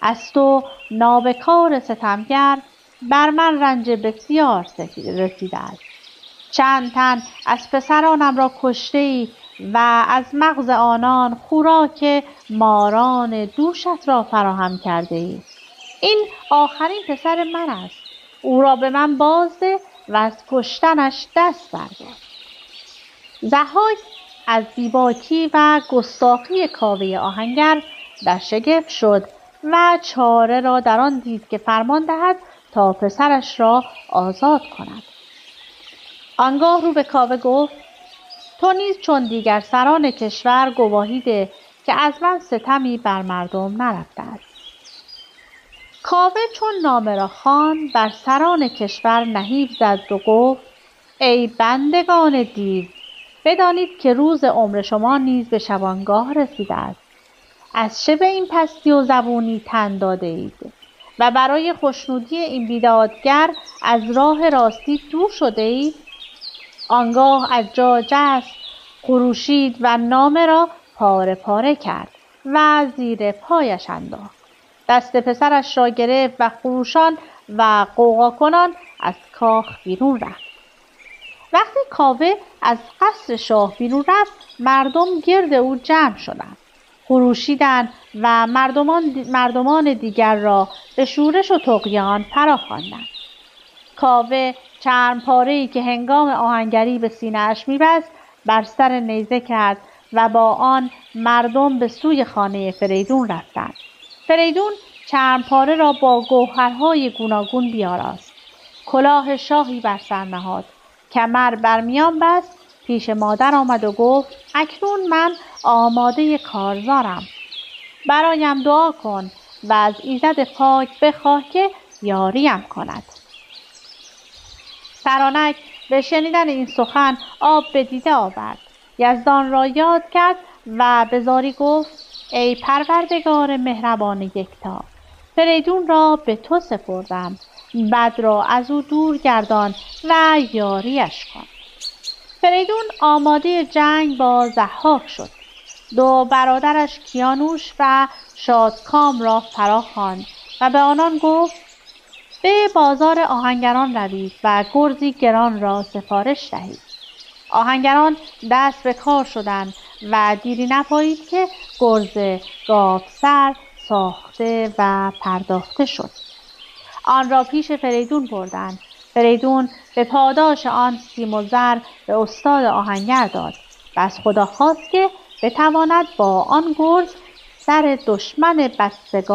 از تو نابکار ستمگر بر من رنج بسیار رسیده است. چند تن از پسرانم را کشته‌ای و از مغز آنان خوراک ماران دوشت را فراهم کرده‌ای. این آخرین پسر من است. او را به من بازده و از کشتنش دست بردار. ضحاک از بیباکی و گستاخی کاوه آهنگر در شگفت شد و چاره را در آن دید که فرمان دهد تا پسرش را آزاد کند. آنگاه رو به کاوه گفت: تو نیز چون دیگر سران کشور گواهی ده که از من ستمی بر مردم نرفته است. کاوه چون نامه را خواند بر سران کشور نهیب زد و گفت: ای بندگان دیو، بدانید که روز عمر شما نیز به شبانگاه رسیده است. از چه به این پستی و زبونی تن داده اید و برای خوشنودی این بیدادگر از راه راستی دور شده اید؟ آنگاه از جا جست، خروشید و نامه را پاره پاره کرد و زیر پایش انداخت. دست پسرش را گرفت و خروشان و غوغا کنان از کاخ بیرون رفت. وقتی کاوه از قصر شاه بیرون رفت، مردم گرد او جمع شدند. خروشیدند و مردمان دیگر را به شورش و طغیان فراخواندند. کاوه چرم‌پاره‌ای که هنگام آهنگری به سینه‌اش می‌بست بر سر نیزه کرد و با آن مردم به سوی خانه فریدون رفتند. فریدون چرم‌پاره را با گوهرهای گوناگون بیاراست. کلاه شاهی بر سر نهاد، کمر بر میان بست، پیش مادر آمد و گفت: اکنون من آماده کارزارم. برایم دعا کن و از ایزد پاک بخواه که یاریم کند. فرانک به شنیدن این سخن آب به دیده آورد. یزدان را یاد کرد و به زاری گفت: ای پروردگار مهربان یکتا، فریدون را به تو سپردم. بد را از او دور گردان و یاریش کن. فریدون آماده جنگ با ضحاک شد. دو برادرش کیانوش و شادکام را فراخواند و به آنان گفت: به بازار آهنگران روید و گرزی گران را سفارش دهید. آهنگران دست به کار شدند و دیری نپایید که گرز گاوسر ساخته و پرداخته شد. آن را پیش فریدون بردند. فریدون به پاداش آن سیم و زر به استاد آهنگر داد و از خدا خواست که بتواند با آن گرز سر دشمن بدسگال